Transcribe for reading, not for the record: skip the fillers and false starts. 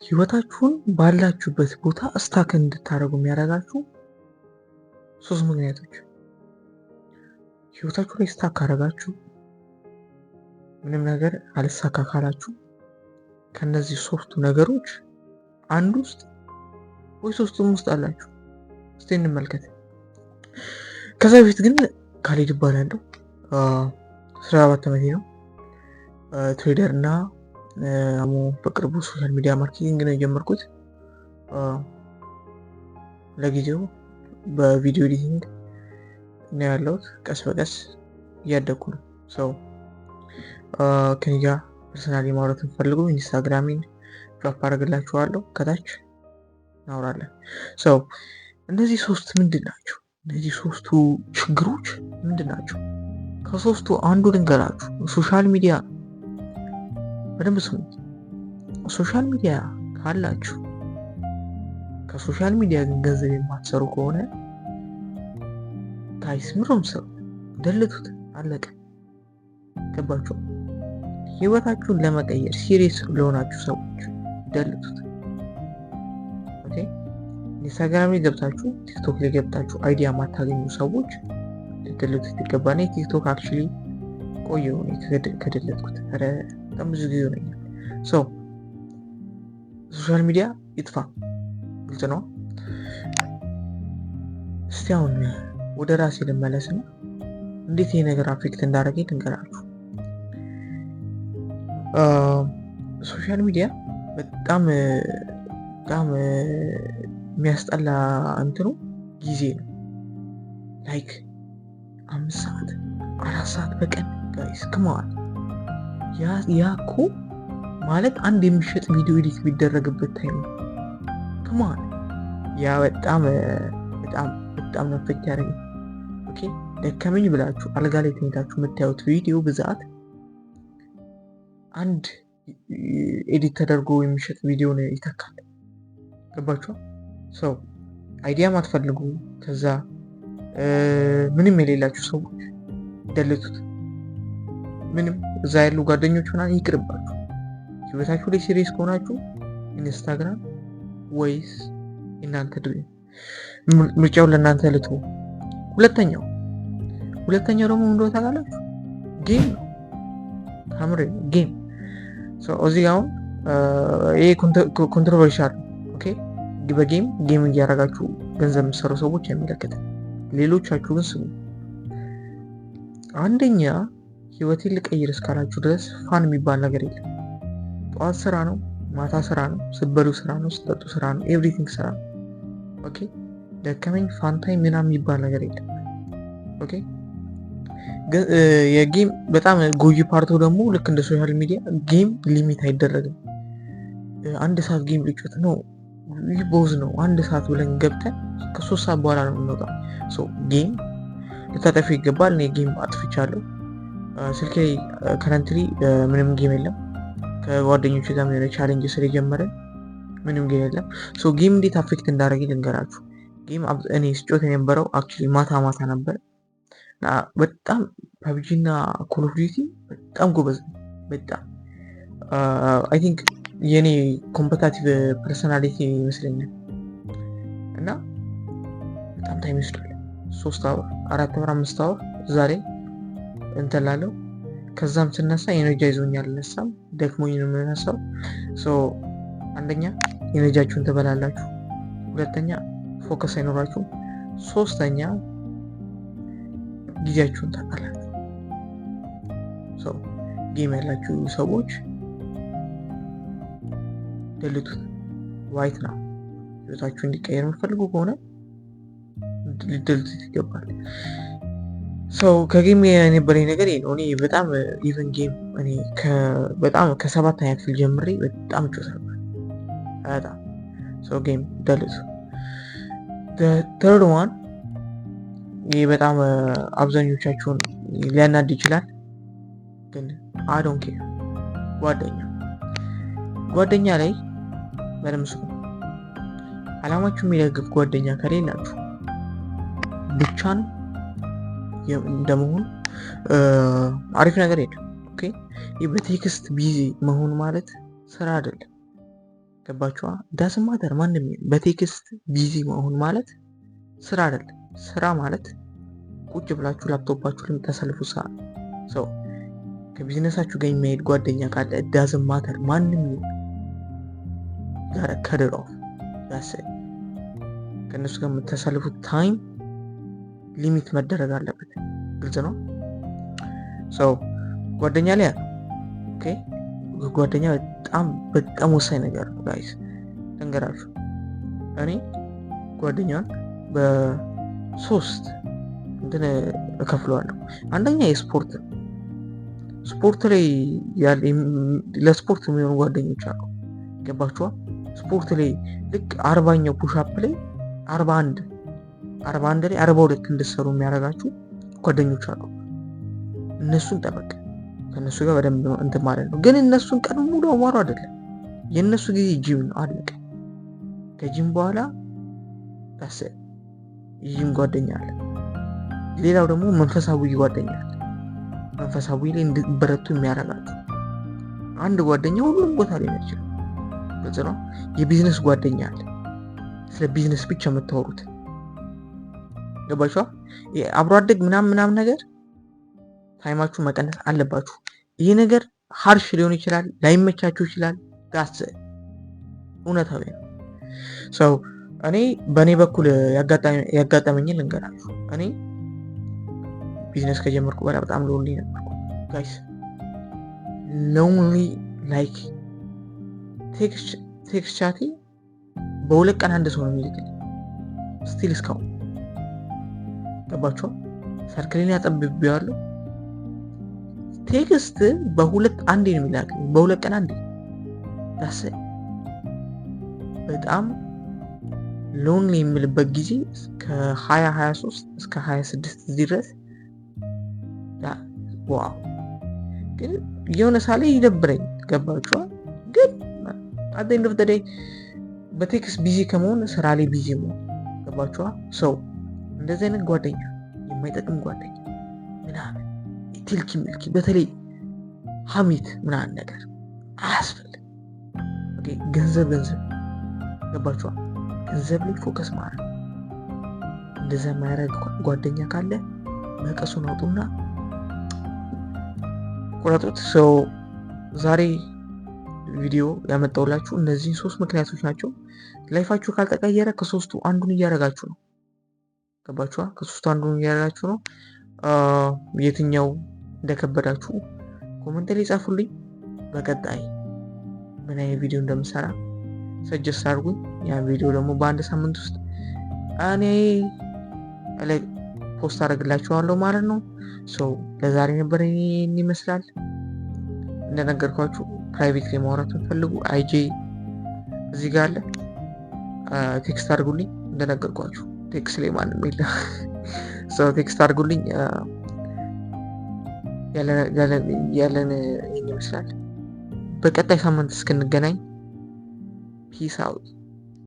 ህይወታችሁን ባላችሁበት ቦታ ስታክ እንድታደርጉ የሚያደርጋችሁ 3 ምክንያቶች። ህይወታችሁ ላይ ስታክ ካደረጋችሁ ምንም ነገር አልሳካ ካላችሁ ከነዚህ 3ቱ ነገሮች አንዱ ውስጥ ወይ 3ቱም ውስጥ አላችሁ። እስቲ እንመልከት። ከዛ በፊት ግን ካሌድ እባላለሁ። 17 ዓመቴ ነው። ትሬደር እና በቅርቡ ሶሻል ሚዲያ ማርኬቲንግ ነው የጀመርኩት። ለጊዜው በቪዲዮ ኤዲቲንግ ነው ያለሁት። ቀስ በቀስ እያደግኩ ነው። ሰው ከኔ ጋር ፐርሰናሊ ማውራት የምትፈልጉ ኢንስታግራሜን ድሮፕ አደርግላችኋለሁ፣ ከታች እናወራለን። ሰው እነዚህ 3 ምንድን ናቸው? እነዚህ 3ቱ ችግሮች ምንድን ናቸው? ከ3ቱ አንዱ ልንገራችሁ። ሶሻል ሚዲያ በደንብ ስሙ። ሶሻል ሚዲያ ካላችሁ ከሶሻል ሚዲያ ግን ገንዘብ የማትሰሩ ከሆነ ጋይስ ምንም ሰው ደልቱት፣ አለቀ። ገባችሁ? ህይወታችሁን ለመቀየር ሲሪየስ ለሆናችሁ ሰዎች ደልቱት። ኦኬ። ኢንስታግራም ላይ ገብታችሁ ቲክቶክ ላይ ገብታችሁ አይዲያ ማታገኙ ሰዎች ልትደልቱት ይገባል። ቲክቶክ አክቹሊ ቆየሁ ከደለትኩት በጣም ብዙ ጊዜ ሆነኛል። ሶሻል ሚዲያ ይጥፋ፣ ግልጽ ነው። እስቲ አሁን ወደ ራሴ ልመለስና እንዴት ይሄ ነገር አፌክት እንዳደረገኝ ልንገራችሁ። ሶሻል ሚዲያ በጣም የሚያስጠላ እንትኑ ጊዜ ነው። ላይክ 5 ሰዓት 4 ሰዓት በቀን ጋይስ ከማል ያ እኮ ማለት አንድ የሚሸጥ ቪዲዮ ኤዲት ቢደረግበት ታይም ነው። ከማል ያ በጣም ነው አፌክት ያደረገኝ። ኦኬ። ደከመኝ ብላችሁ አልጋ ላይ ተኝታችሁ የምታዩት ቪዲዮ ብዛት አንድ ኤዲት ተደርጎ የሚሸጥ ቪዲዮ ነው ይተካል። ገባችሁ? ሰው አይዲያ ማትፈልጉ ከዛ ምንም የሌላችሁ ሰዎች ደልቱት። ምንም እዛ ያሉ ጓደኞች ምናምን ይቅርባችሁ። ህይወታችሁ ላይ ሲሪየስ ከሆናችሁ ኢንስታግራም ወይስ እናንተ ድሪም፣ ምርጫውን ለእናንተ ልትሆ። ሁለተኛው ደግሞ እንደው ታውቃላችሁ ጌም ነው። ከምሬ ጌም እዚህ አሁን ይሄ ኮንትሮቨርሻል። ኦኬ። በጌም እያደረጋችሁ ገንዘብ የምትሰሩ ሰዎች አይመለከትም። ሌሎቻችሁ ግን ስሙ። አንደኛ ህይወቴን ልቀይር እስካላችሁ ድረስ ፋን የሚባል ነገር የለም። ጠዋት ስራ ነው፣ ማታ ስራ ነው፣ ስትበሉ ስራ ነው፣ ስትጠጡ ስራ ነው፣ ኤቭሪቲንግ ስራ ነው። ኦኬ። ደከመኝ ፋንታይ ምናምን የሚባል ነገር የለም። ኦኬ። የጌም በጣም ጎጂ ፓርቱ ደግሞ ልክ እንደ ሶሻል ሚዲያ ጌም ሊሚት አይደረግም። 1 ሰዓት ጌም ልጮት ነው ቦዝ ነው 1 ሰዓት ብለን ገብተን ከ3 ሰዓት በኋላ ነው የምንወጣው። ጌም ልታጠፉ ይገባል። እኔ ጌም አጥፍቻለሁ። ስልኬ ከረንትሊ ምንም ጌም የለም። ከጓደኞች ጋር የሆነ ቻሌንጅ ስለጀመረ ምንም ጌም የለም። ጌም እንዴት አፌክት እንዳደረገ ልንገራችሁ። ጌም እኔ ስጮት የነበረው አክቹሊ ማታ ነበር። በጣም ፐብጂ እና ኮል ኦፍ ዲዩቲ በጣም ጎበዝ ነው። በጣም አይ ቲንክ የኔ ኮምፐታቲቭ ፐርሰናሊቲ ይመስለኛል። እና በጣም ታይም ይወስዳል። 3 አወር 4 አወር 5 አወር እዛ ላይ እንተላለው። ከዛም ስነሳ ኤነርጂ ይዞኛል። አልነሳም፣ ደክሞኝ ነው የምነሳው። አንደኛ ኤነርጂያችሁን ትበላላችሁ፣ ሁለተኛ ፎከስ አይኖራችሁም፣ ሶስተኛ ጊዜያችሁን ታጣላችሁ። ጌም ያላችሁ ሰዎች ደልቱት። ዋይት ነው። ህይወታችሁ እንዲቀየር የምትፈልጉ ከሆነ ልደልቱት ይገባል። ከጌም የነበረኝ ነገር ነው። እኔ በጣም ኢቨን ጌም እኔ በጣም ከ7ኛ ክፍል ጀምሬ በጣም ጮት ነበር። በጣም ጌም ደልቱ። ተርድ ዋን ይህ በጣም አብዛኞቻችሁን ሊያናድ ይችላል፣ ግን አይ ዶንት ኬር። ጓደኛ ላይ በደምብ ስሙ። አላማችሁ የሚደግፍ ጓደኛ ከሌላችሁ ብቻን እንደመሆን አሪፍ ነገር የለም። ኦኬ። በቴክስት ቢዚ መሆን ማለት ስራ አይደለም። ገባችኋ? ዳዝንት ማተር ማንም በቴክስት ቢዚ መሆን ማለት ስራ አይደለም። ስራ ማለት ቁጭ ብላችሁ ላፕቶፓችሁ ለምታሳልፉ ሰዓት ሰው ከቢዝነሳችሁ ጋር የሚሄድ ጓደኛ ካለ ዳዝንት ማተር ማንም ጋር ከድር ኦፍ ዳስ ከእነሱ ጋር የምታሳልፉት ታይም ሊሚት መደረግ አለበት። ግልጽ ነው። ሰው ጓደኛ ላይ ያለው ኦኬ፣ ጓደኛ በጣም ወሳኝ ነገር ነው ጋይስ። ልንገራችሁ፣ እኔ ጓደኛን በሶስት እንትን እከፍለዋለሁ። አንደኛ የስፖርት ስፖርት ላይ ለስፖርት የሚሆኑ ጓደኞች አሉ። ገባችኋ? ስፖርት ላይ ልክ 40ኛው ፑሻፕ ላይ 41 ላይ 42 እንድትሰሩ የሚያደርጋችሁ ጓደኞች አሉ። እነሱን ጠበቅ፣ ከእነሱ ጋር በደንብ እንትን ማለት ነው። ግን እነሱን ቀን ሙሉ አሟሩ አይደለም። የእነሱ ጊዜ ጂም ነው፣ አለቀ። ከጂም በኋላ ታሰ ይህም ጓደኛ አለ። ሌላው ደግሞ መንፈሳዊ ጓደኛ አለ። መንፈሳዊ ላይ እንድበረቱ የሚያደርጋችሁ አንድ ጓደኛ ሁሉም ቦታ ላይ ነው ይችላል። ግልጽ ነው። የቢዝነስ ጓደኛ አለ። ስለ ቢዝነስ ብቻ የምታወሩት ገባችኋ? አብሮ አደግ ምናምን ነገር ታይማችሁ መቀነስ አለባችሁ። ይሄ ነገር ሀርሽ ሊሆን ይችላል፣ ላይመቻችሁ ይችላል። ጋስ እውነታዊ ነው። ሰው እኔ በእኔ በኩል ያጋጠመኝን ልንገራችሁ። እኔ ቢዝነስ ከጀመርኩ በኋላ በጣም ሎንሊ ነበርኩ ጋይስ። ሎንሊ ላይክ ቴክስት ቻቲ በሁለት ቀን አንድ ሰው ነው የሚልክልኝ ስቲል እስካሁን። ገባችኋ? ሰርክሌን ያጠብቤዋለሁ። ቴክስት በሁለት አንዴ ነው የሚላክልኝ፣ በሁለት ቀን አንዴ። ዳስ በጣም ሎንሊ የምልበት ጊዜ ከ2023 እስከ 26 እዚህ ድረስ ዋው። ግን የሆነ ሳለ ይደብረኝ። ገባችኋ? ግን አት ኤንድ ኦፍ ዘ ዴይ በቴክስት ቢዚ ከመሆን ስራ ላይ ቢዚ መሆን። ገባችኋ? ሰው እንደዚህ አይነት ጓደኛ የማይጠቅም ጓደኛ ምናምን ትልኪ ምልኪ፣ በተለይ ሀሚት ምናምን ነገር አያስፈልግም። ገንዘብ ገባችኋ? ገንዘብ ላይ ፎከስ ማድረግ። እንደዛ የማያደርግ ጓደኛ ካለ መቀሱን አውጡና ቁረጡት። ሰው ዛሬ ቪዲዮ ያመጣውላችሁ እነዚህን 3 ምክንያቶች ናቸው። ላይፋችሁ ካልተቀየረ ከሶስቱ አንዱን እያደረጋችሁ ነው። ገባችኋ? ከሶስቱ አንዱን እያደረጋችሁ ነው። የትኛው እንደከበዳችሁ ኮሜንት ላይ ጻፉልኝ። በቀጣይ ምን አይነት ቪዲዮ እንደምሰራ ሰጀስት አድርጉኝ። ያን ቪዲዮ ደግሞ በአንድ ሳምንት ውስጥ እኔ ላይ ፖስት አደርግላችኋለሁ ማለት ነው። ሰው ለዛሬ ነበር ይሄን ይመስላል። እንደነገርኳችሁ ፕራይቬት ላይ ማውራት ፈልጉ አይጄ እዚህ ጋር አለ። ቴክስት አድርጉልኝ። እንደነገርኳችሁ ቴክስት ላይ ማንም የለም። ሰው ቴክስት አድርጉልኝ። ያለን ይሄን ይመስላል። በቀጣይ ሳምንት እስክንገናኝ ፒስ አውት።